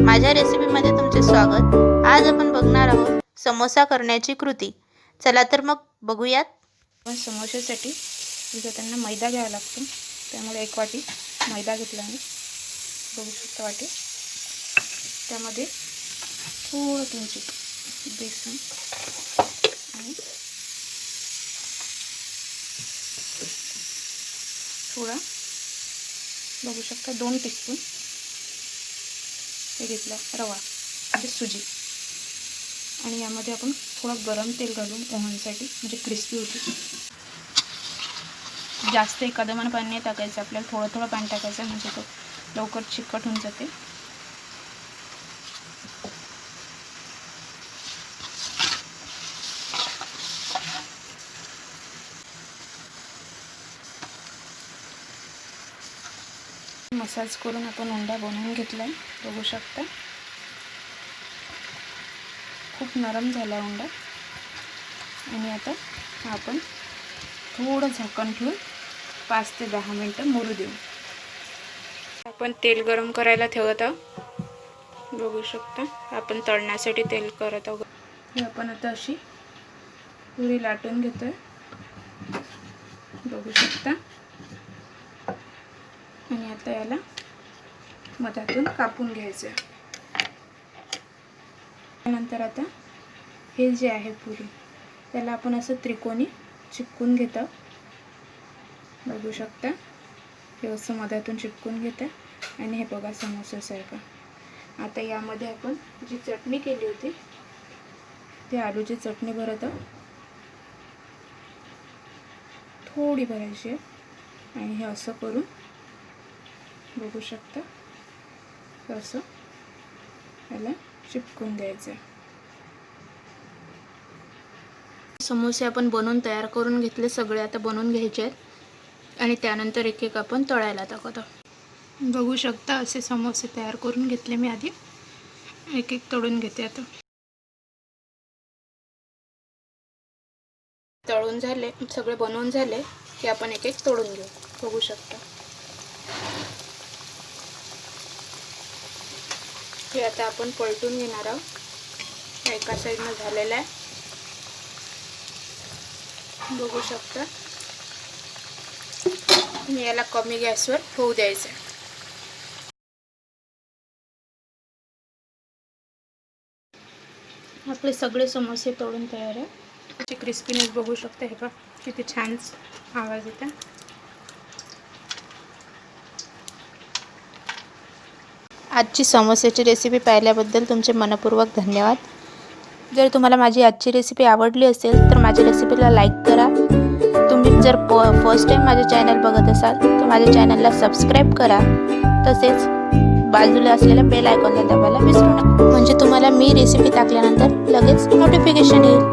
माझ्या रेसिपीमध्ये तुमचे स्वागत। आज आपण बघणार आहोत समोसा करण्याची कृती। चला तर मग बघूयात। पण समोशासाठी त्यांना मैदा घ्यावा लागतो, त्यामुळे 1 वाटी मैदा घेतला मी, बघू शकता वाटी। त्यामध्ये थोडं किंचित बेसन आणि थोडा बघू शकता 2 टीस्पून हे घेतला रवा म्हणजे सुजी, आणि यामध्ये आपण थोडं गरम तेल घालून ओव्हनसाठी म्हणजे क्रिस्पी होते। जास्त एकादमान पाणी नाही टाकायचं आपल्याला, थोडं थोडं पाणी टाकायचं म्हणजे तो लवकर चिकट होऊन जाते। मसाज करून आपण उंडा बनवून घेतलाय, बघू शकता खूप नरम झाला उंडा। आणि आता आपण थोडं झाकण ठेवून 5 ते 10 मिनिटं मुरू देऊ। आपण तेल गरम करायला ठेवत आहोत, बघू शकता आपण तळण्यासाठी तेल करत आहोत। हे आपण आता अशी पुरी लाटून घेतोय, बघू शकता। आणि आता याला मधातून कापून घ्यायचं। नंतर आता हे जे आहे पुरी, त्याला आपण असं त्रिकोणी चिपकून घेतो, बघू शकता। हे असं मधातून चिपकून घेतं आणि हे बघा समोसासारखं। आता यामध्ये आपण जी चटणी केली होती ती आलूची चटणी भरत आहोत, थोडी भरायची आहे। आणि हे असं करून बघू शकता असं याला चिपकून द्यायचं। समोसे आपण बनवून तयार करून घेतले सगळे, आता बनवून घ्यायचे आहेत आणि त्यानंतर एक एक आपण तळायला टाकत आहोत। बघू शकता असे समोसे तयार करून घेतले मी, आधी एक एक तळून घेते। आता तळून झाले, सगळे बनवून झाले की आपण एक एक तळून घेऊ, बघू शकता। हे आता आपण पलटून घेणार आहोत, एका साईडनं झालेलं आहे, बघू शकता। याला कमी गॅसवर होऊ द्यायचं आहे। आपले सगळे समोसे तळून तयार आहे। त्याची क्रिस्पीनेस बघू शकता, हे बघा किती छान आवाज येतो। आजची समोस्याची रेसिपी पाहिल्याबद्दल तुमचे मनपूर्वक धन्यवाद। जर तुम्हाला माझी आजची रेसिपी आवडली असेल तर माझ्या रेसिपीला लाईक करा। तुम्ही जर फर्स्ट टाइम माझे चॅनल बघत असाल तर माझ्या चॅनलला सबस्क्राईब करा, तसेच बाजूला असलेल्या बेल आयकॉनला दाबायला विसरू नका, म्हणजे तुम्हाला मी रेसिपी टाकल्यानंतर लगेच नोटिफिकेशन येईल।